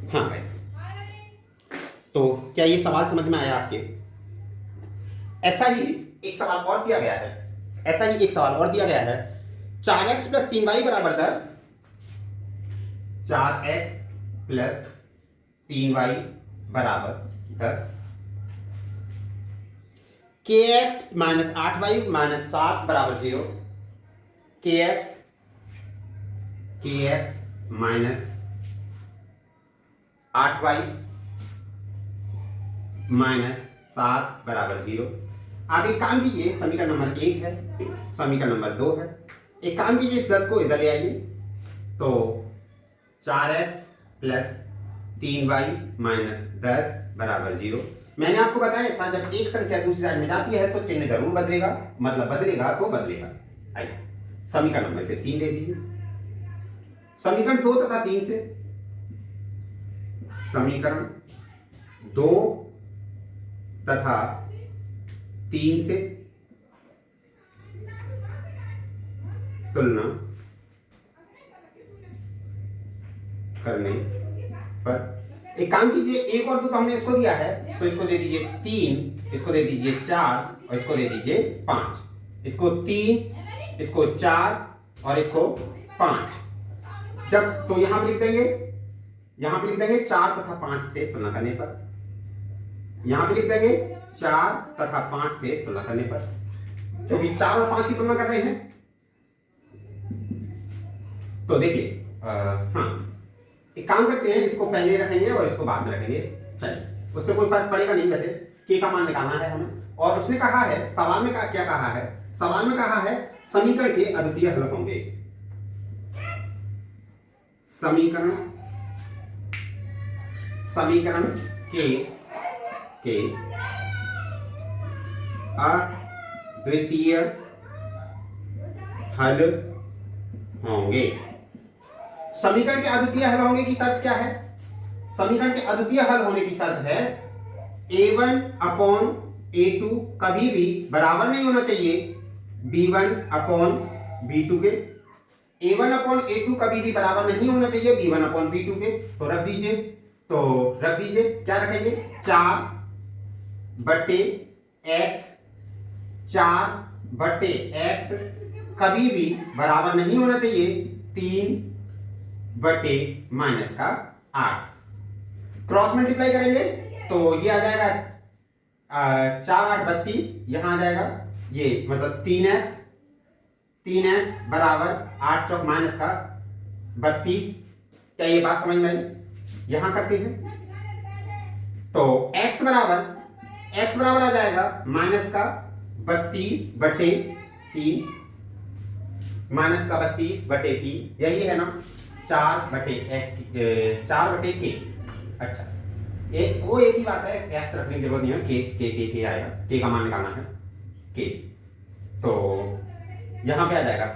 Speaker 1: हाँ गाइस, तो क्या ये सवाल समझ में आया आपके? ऐसा ही एक सवाल और दिया गया है। 4x प्लस 3y बराबर 10, 4x प्लस 3y बराबर 10, kx माइनस 8y माइनस 7 बराबर 0, kx माइनस 8y माइनस 7 बराबर 0। आप एक काम कीजिए, समीकरण नंबर 1 है, समीकरण नंबर 2 है। एक काम कीजिए, इस 10 को इधर ले आइए, तो 4x प्लस 3y माइनस 10 बराबर 0। मैंने आपको बताया था जब एक संख्या दूसरी साइड में जाती है तो चिन्ह जरूर बदलेगा, मतलब बदलेगा तो बदलेगा। आइए समीकरण नंबर से 3 दे दीजिए। समीकरण 2 तथा 3 से, समीकरण 2 तथा 3 से तुलना करने पर एक काम कीजिए, 1 और 2 तो हमने इसको दिया है, तो इसको दे दीजिए 3, इसको दे दीजिए 4 और इसको दे दीजिए 5। इसको 3, इसको 4 और इसको 5। जब तो यहां पर लिख देंगे 4 तथा 5 से तुलना करने पर, यहां पे लिख देंगे 4 तथा 5 से तुलना करने पर, क्योंकि 4 और 5 की तुलना कर रहे हैं। तो देखिए हाँ, एक काम करते हैं, इसको पहले रखेंगे और इसको बाद में रखेंगे। चलिए, उससे कोई फर्क पड़ेगा नहीं। वैसे के का मान निकालना है हमें, और उसने कहा है सवाल में क्या कहा है? सवाल में कहा है समीकरण के अद्वितीय हल होंगे। समीकरण के अद्वितीय हल होंगे। समीकरण के अद्वितीय हल होंगे की शर्त क्या है? समीकरण के अद्वितीय हल होने की शर्त है a1 अपॉन a2 कभी भी बराबर नहीं होना चाहिए b1 अपॉन b2 के। a1 अपॉन a2 कभी भी बराबर नहीं होना चाहिए b1 अपॉन b2 के। तो रख दीजिए, क्या रखेंगे? 4 बटे x, 4 बटे x कभी भी बराबर नहीं होना चाहिए 3 बटे माइनस का 8। क्रॉस मल्टीप्लाई करेंगे तो ये आ जाएगा 4 8 32, यहां आ जाएगा ये मतलब 3x 3x बराबर 8 चौक माइनस का 32। क्या ये बात समझ में आई? यहां करते हैं तो x बराबर आ जाएगा माइनस का 32/3, माइनस का 32/3, यही है ना 4/k। अच्छा, वो एक ही बात है, x रखने की जरूरत नहीं है, k आएगा, k का मान निकालना है k, तो यहां पे आ जाएगा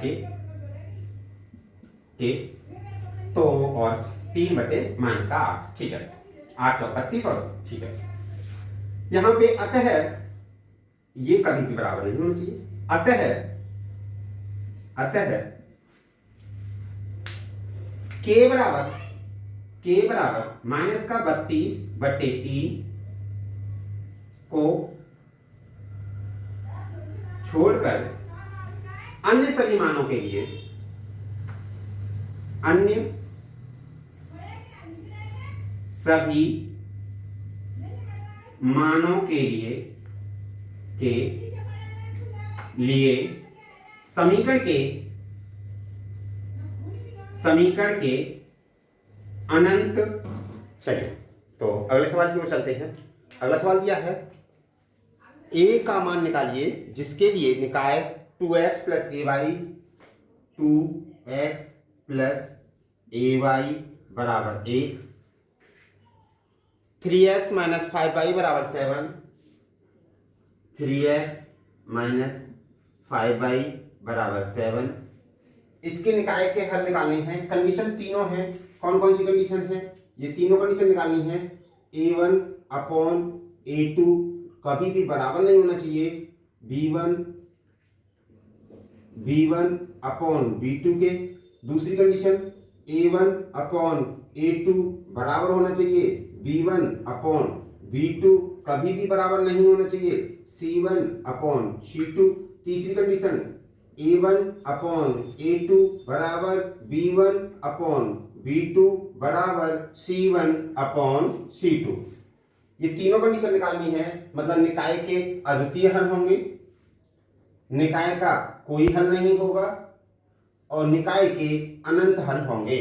Speaker 1: k तो और 3/-8, ठीक है, 8 चौक 32 और ठीक है। यहां पे अतः ये कभी भी बराबर नहीं होना चाहिए। अतः k बराबर माइनस का 32/3 को छोड़कर अन्य सभी मानों के लिए समीकरण के अनंत। चलिए तो अगले सवाल की ओर चलते हैं। अगला सवाल दिया है a का मान निकालिए जिसके लिए निकाय 2x + ay बराबर 1, 3x - 5y बराबर 7, 3x - 5y बराबर 7। इसके निकाय के हल निकालने हैं। कंडीशन तीनों हैं। कौन कौन सी कंडीशन है? ये तीनों कंडीशन निकालनी है। a1/a2 कभी भी बराबर नहीं होना चाहिए b1/b2 के। दूसरी कंडीशन a1/a2 बराबर होना चाहिए b1/b2, कभी भी बराबर नहीं होना चाहिए c1/c2। तीसरी कंडीशन a1/a2 बराबर b1/b2 बराबर c1/c2। ये तीनों कंडीशन निकालनी है, मतलब निकाय के अद्वितीय हल होंगे, निकाय का कोई हल नहीं होगा और निकाय के अनंत हल होंगे।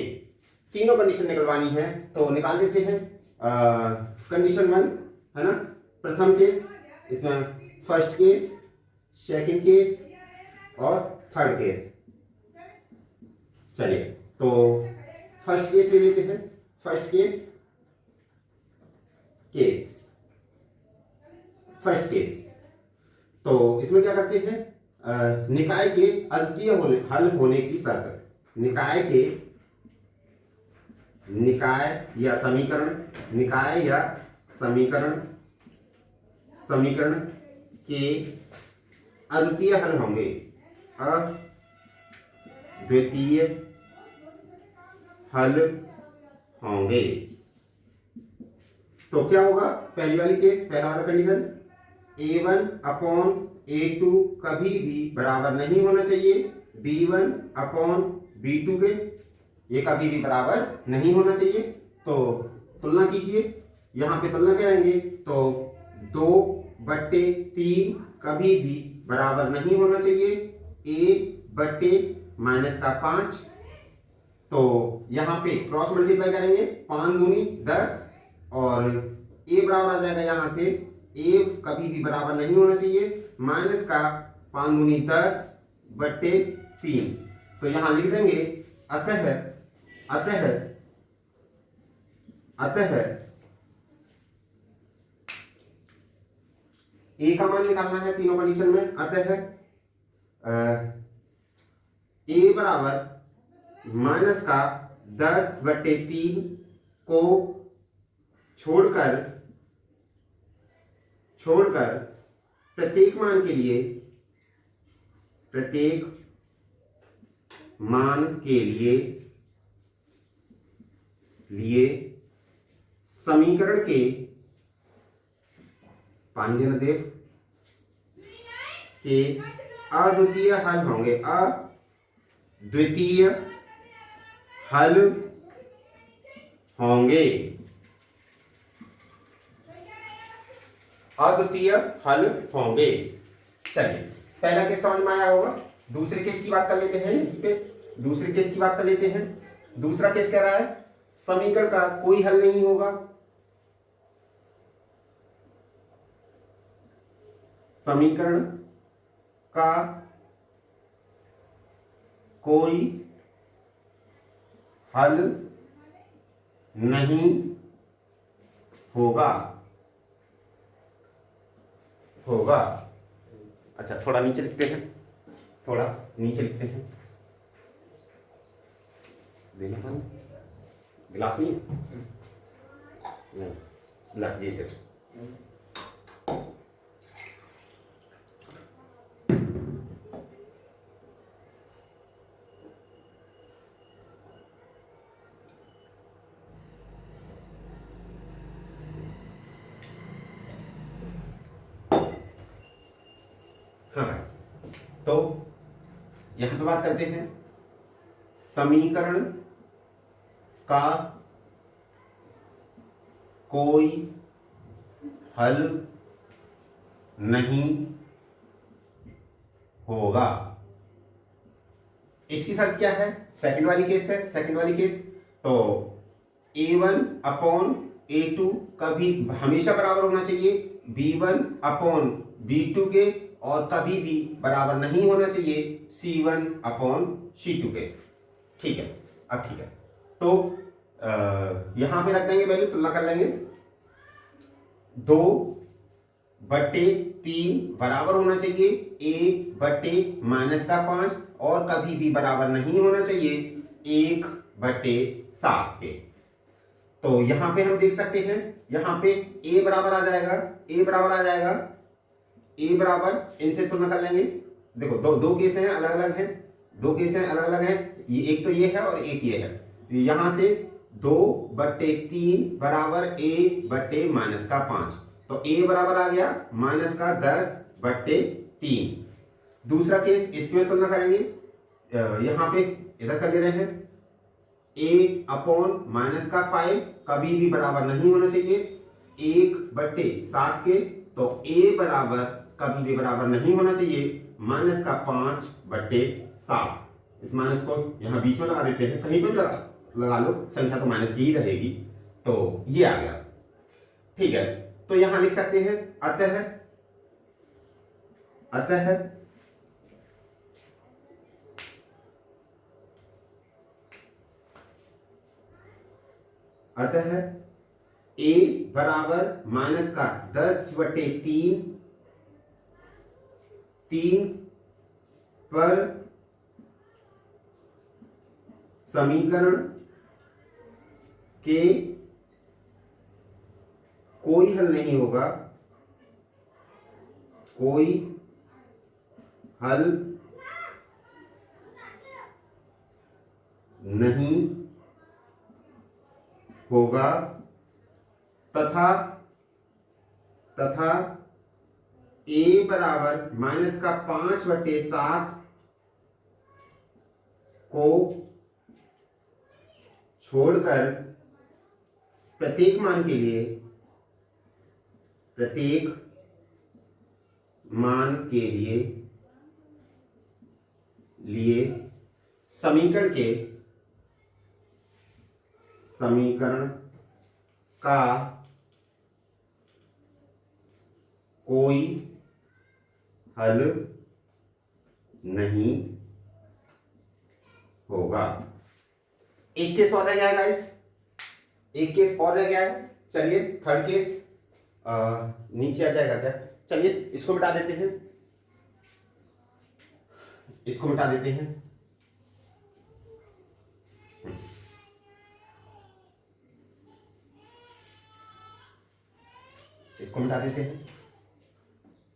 Speaker 1: तीनों कंडीशन निकलवानी है तो निकाल देते हैं। कंडीशन 1 है ना, प्रथम केस, इसमें फर्स्ट केस, सेकंड केस और थर्ड केस। चलिए तो फर्स्ट केस ले लेते हैं। फर्स्ट केस तो इसमें क्या करते हैं, निकाय के अद्वितीय हल होने की शर्त, निकाय या समीकरण के अद्वितीय हल होंगे, अद्वितीय हल होंगे। तो क्या होगा? पहली वाली केस, पहला वाला कंडीशन, a1/a2 कभी भी बराबर नहीं होना चाहिए b1/b2 के, ये कभी भी बराबर नहीं होना चाहिए। तो तुलना कीजिए, यहां पे तुलना करेंगे तो 2/3 कभी भी बराबर नहीं होना चाहिए a/-5। तो यहां पे क्रॉस मल्टीप्लाई करेंगे, 5 दूनी 10 और a बराबर आ जाएगा, यहां से a कभी भी बराबर नहीं होना चाहिए माइनस का 5 दूनी 10/3। तो यहां लिख देंगे अतः a का मान निकालना है तीनों कंडीशन में। अतः a बराबर माइनस का 10/3 को छोड़कर प्रत्येक मान के लिए समीकरण के पांचजनदेव के अद्वितीय हल होंगे, अद्वितीय हल होंगे। चलिए पहला केस समझ में आया होगा। दूसरे केस की बात कर लेते हैं यहीं पे, दूसरे केस की बात कर लेते हैं। दूसरा केस कह रहा है समीकरण का कोई हल नहीं होगा, समीकरण का कोई हल नहीं होगा, होगा। अच्छा थोड़ा नीचे लिखते हैं, थोड़ा नीचे लिखते हैं। देना पानी, गिलास नहीं नहीं गिलास ये है। हाँ तो यहां पे बात करते हैं समीकरण का कोई हल नहीं होगा। इसकी शर्त क्या है? सेकंड वाली केस है, सेकंड वाली केस। तो a1 अपॉन a2 कभी हमेशा बराबर होना चाहिए b1 अपॉन b2 के, और कभी भी बराबर नहीं होना चाहिए c1 अपॉन c2 के। ठीक है, अब ठीक है तो यहां पे रख देंगे वैल्यू, तुलना कर लेंगे। 2/3 बराबर होना चाहिए a/-5, और कभी भी बराबर नहीं होना चाहिए 1/7 के। तो यहां पे हम देख सकते हैं, यहां पे a बराबर आ जाएगा, a बराबर आ जाएगा, a बराबर, इनसे तुलना कर लेंगे। देखो दो केस हैं अलग अलग हैं, दो केस हैं अलग अलग हैं, ये एक तो ये है और एक ये है। तो यहां से 2/3 बराबर a/-5, तो a बराबर आ गया -10/3। दूसरा केस इसमें तुलना करेंगे, यहां पे इधर कर ले रहे हैं a/-5 कभी भी बराबर नहीं होना चाहिए 1/7 के, तो a बराबर कभी भी बराबर नहीं होना चाहिए -5/7। इस माइनस को यहां बीच में लगा देते हैं, कहीं पर लगा लो, संख्या तो माइनस की ही रहेगी। तो ये आ गया, ठीक है। तो यहां लिख सकते हैं अतः अतः अतः a बराबर -10/3 पर समीकरण के कोई हल नहीं होगा, कोई हल नहीं होगा, तथा a बराबर -5/7 को छोड़कर प्रत्येक मान के लिए, प्रत्येक मान के लिए समीकरण का कोई हल नहीं होगा। एक केस और रह गया है गाइस, एक केस और रह गया है। चलिए थर्ड केस नीचे आ जाएगा क्या? चलिए इसको मिटा देते हैं, इसको मिटा देते हैं। इसको मिटा देते हैं।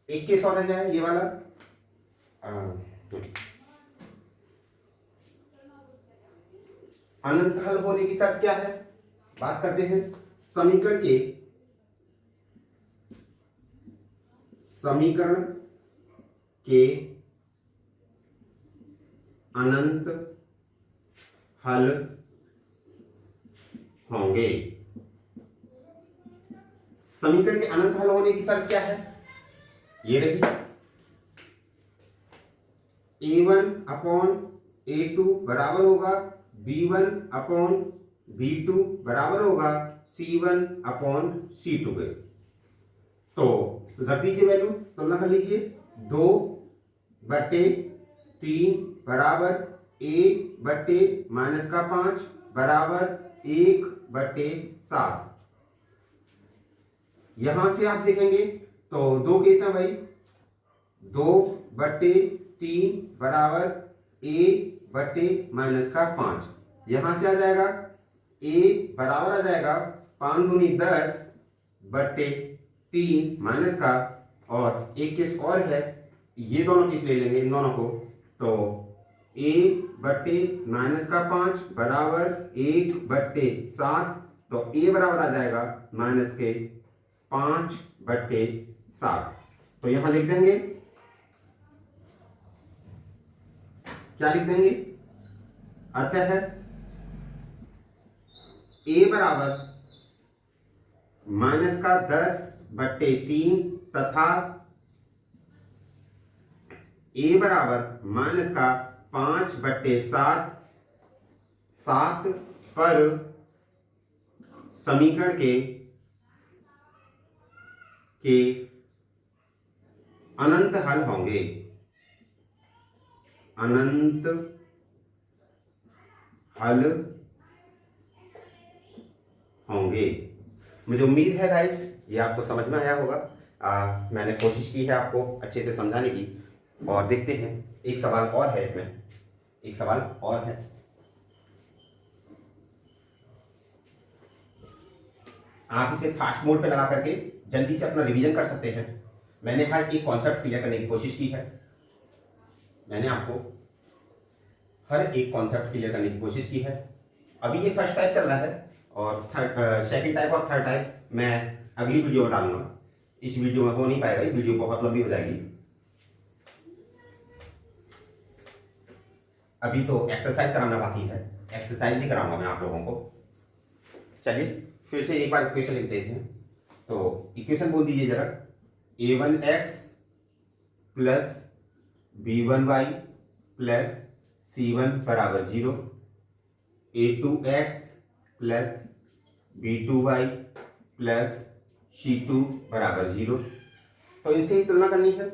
Speaker 1: एक केस और रह गया है ये वाला। अनंत हल होने की शर्त क्या है? बात करते हैं समीकरण के अनंत हल होंगे। समीकरण के अनंत हल होने की शर्त क्या है? ये रही, A1 अपॉन A2 बराबर होगा B1 अपॉन B2 बराबर होगा C1 अपॉन C2 के। तो रख दीजिए वैल्यू, तुलना कर लीजिए। 2/3 बराबर A/-5 बराबर 1/7। यहां से आप देखेंगे तो दो केस है भाई। 2/3 बराबर A/-5। यहां से आ जाएगा A बराबर आ जाएगा 5 दूनी 10/3 माइनस का, और एक केस और है, ये दोनों केस ले लेंगे इन दोनों को। तो A/-5 बराबर 1/7। तो A बराबर आ जाएगा माइनस के 5/7। तो यहां लिख देंगे, क्या लिख देंगे? अतः A बराबर माइनस का 10/3 तथा A बराबर माइनस का 5/7 पर समीकरण के अनंत हल होंगे। अनंत हल होंगे। मुझे उम्मीद है गाइस ये आपको समझ में आया होगा। मैंने कोशिश की है आपको अच्छे से समझाने की। और देखते हैं, एक सवाल और है इसमें, एक सवाल और है। आप इसे फास्ट मोड पे लगा करके जल्दी से अपना रिवीजन कर सकते हैं। मैंने हर एक कॉन्सेप्ट क्लियर करने की कोशिश की है। मैंने आपको हर एक कॉन्सेप्ट क्लियर करने की कोशिश की है। अभी ये फर्स्ट टाइप चल रहा है, और सेकंड टाइप और थर्ड टाइप मैं अगली वीडियो में डालूंगा। इस वीडियो में हो नहीं पाएगा, ये वीडियो बहुत लंबी हो जाएगी। अभी तो एक्सरसाइज कराना बाकी है, एक्सरसाइज भी कराऊंगा मैं आप लोगों को। चलिए फिर से एक बार इक्वेशन लिख देते हैं। तो इक्वेशन बोल दीजिए जरा। A1x plus B1y plus C1 बराबर 0, A2x plus B2y plus C2 बराबर 0। तो इनसे ही तुलना करनी है।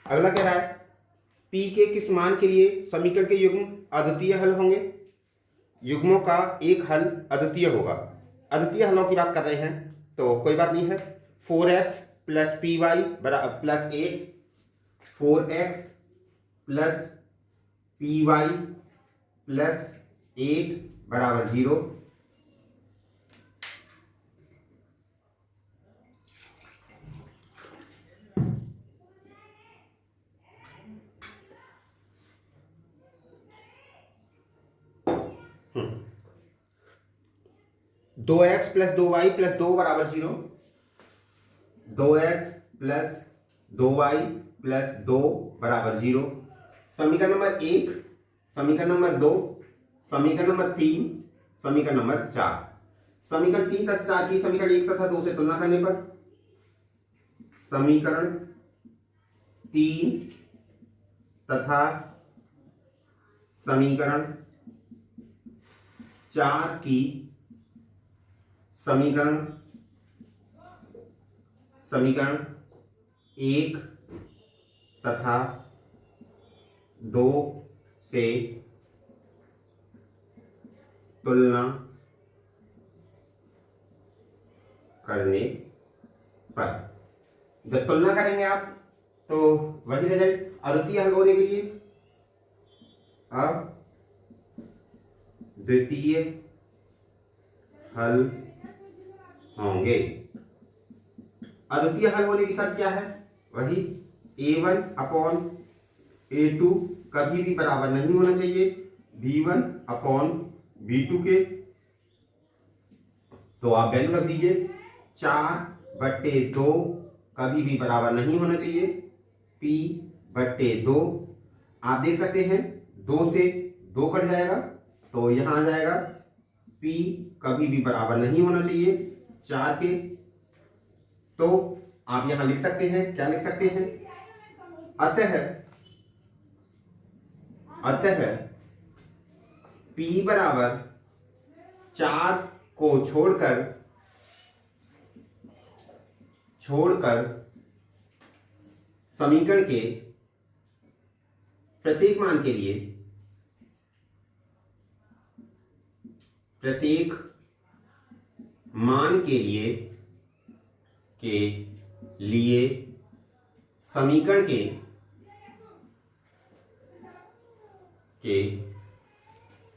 Speaker 1: अगला कह रहा है P के किस मान के लिए समीकरण के युग्म अद्वितीय हल होंगे? युग्मों का एक हल अद्वितीय होगा। अद्वितीय हलों की बात कर रहे हैं तो कोई बात नहीं है। 4x plus PY plus 8, 4x plus PY plus 8 बराबर 0। दो एक्स प्लस 2y प्लस 2 बराबर 0। 2x प्लस 2y प्लस 2 बराबर 0। समीकरण नंबर 1, समीकरण नंबर 2, समीकरण नंबर 3, समीकरण नंबर 4। समीकरण 3 तथा 4 की समीकरण 1 तथा 2 से तुलना करने पर समीकरण 3 तथा समीकरण 4 की समीकरण 1 तथा 2 से तुलना करने पर, जब तुलना करेंगे आप तो वही रिजल्ट अद्वितीय हल होने के लिए अद्वितीय हल होंगे। अद्वितीय हल होने की शर्त क्या है? वही A1 अपॉन A2 कभी भी बराबर नहीं होना चाहिए B1 अपॉन B2 के। तो आप वैल्यू रख दीजिए 4/2 कभी भी बराबर नहीं होना चाहिए P/2। आप देख सकते हैं 2 से 2 कट जाएगा, तो यहां आ जाएगा P कभी भी बराबर नहीं होना चाहिए 4 के। तो आप यहां लिख सकते हैं, क्या लिख सकते हैं? अतः अतः p बराबर 4 को छोड़कर समीकरण के प्रत्येक मान के लिए समीकरण के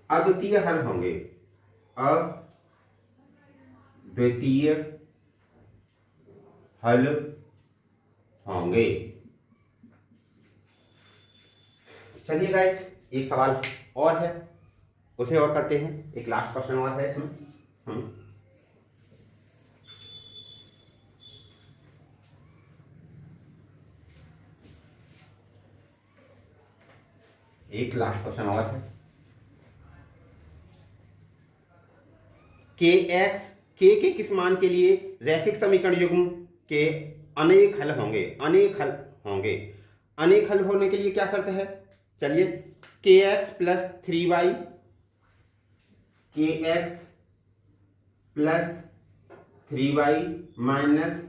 Speaker 1: अद्वितीय हल होंगे। अद्वितीय हल होंगे। चलिए गाइस, एक सवाल और है, उसे और करते हैं। एक लास्ट क्वेश्चन और है इसमें। एक लास्ट क्वेश्चन और है। के एक्स के किस मान के लिए रैखिक समीकरण युग्म के अनेक हल होंगे। अनेक हल होने के लिए क्या शर्त है? चलिए, के एक्स प्लस 3y माइनस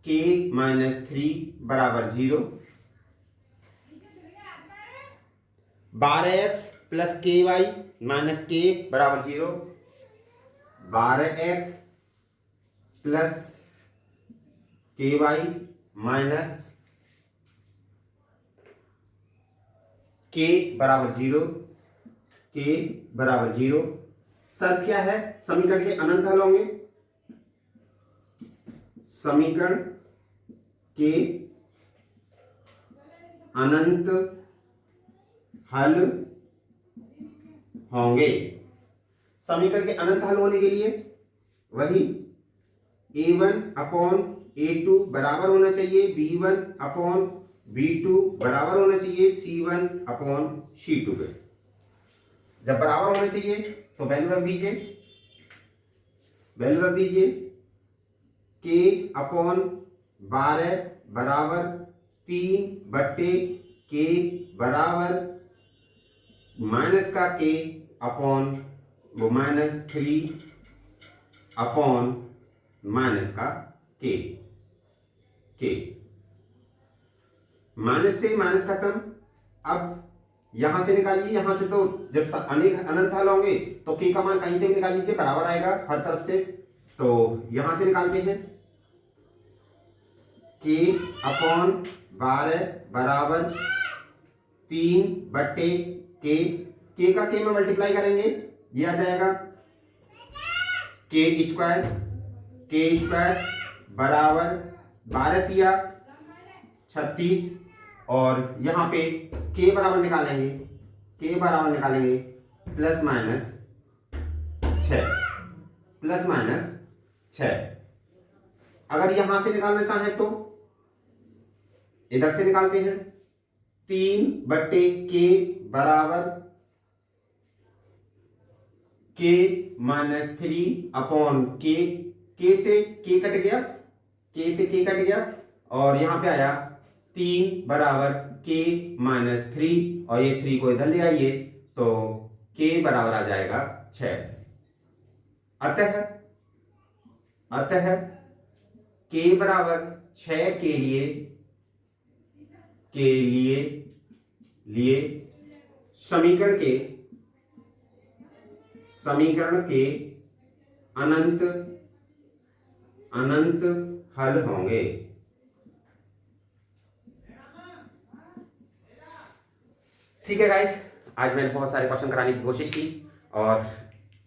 Speaker 1: के माइनस 3 बराबर 0। 12x प्लस के वाई माइनस के बराबर 0। 12x प्लस के वाई माइनस के बराबर 0। शर्त क्या है? समीकरण के अनंत हल होंगे। समीकरण के अनंत हल होंगे। समीकरण के अनंत हल होने के लिए वही a1/a2 बराबर होना चाहिए, b1/b2 बराबर होना चाहिए, c1/c2 के। जब बराबर होना चाहिए तो वैल्यू रख दीजिए k/12 बराबर 3/k बराबर माइनस का k अपॉन वो माइनस 3 अपॉन माइनस का k। माइनस से माइनस खत्म। अब यहां से निकालिए, यहां से तो जब अनेक अनंत हल होंगे तो k का मान कहीं से भी निकाल लीजिए, बराबर आएगा हर तरफ से। तो यहां से निकालते हैं, k/12 बराबर 3/k। k का k में मल्टीप्लाई करेंगे, ये आ जाएगा k² बराबर 12 तिया 36। और यहां पे k बराबर निकालेंगे प्लस माइनस 6। अगर यहां से निकालना चाहें तो इधर से निकालते हैं। 3/k बराबर k माइनस 3 अपॉन k। से k कट गया और यहां पे आया 3 बराबर k माइनस 3 और ये 3 को इधर ले आइए तो k बराबर आ जाएगा 6। अतः k बराबर 6 के लिए समीकरण के अनंत हल होंगे। ठीक है गाइस, आज मैंने बहुत सारे क्वेश्चन कराने की कोशिश की और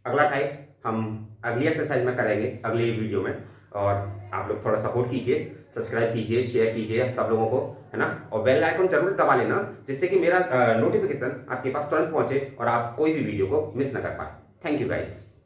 Speaker 1: अगला टाइप हम अगली एक्सरसाइज में करेंगे, अगली वीडियो में। और आप लोग थोड़ा सपोर्ट कीजिए, सब्सक्राइब कीजिए, शेयर कीजिए सब लोगों को, है ना। और बेल आइकन जरूर दबा लेना, जिससे कि मेरा नोटिफिकेशन आपके पास तुरंत पहुंचे और आप कोई भी वीडियो को मिस ना कर पाए। Thank you guys.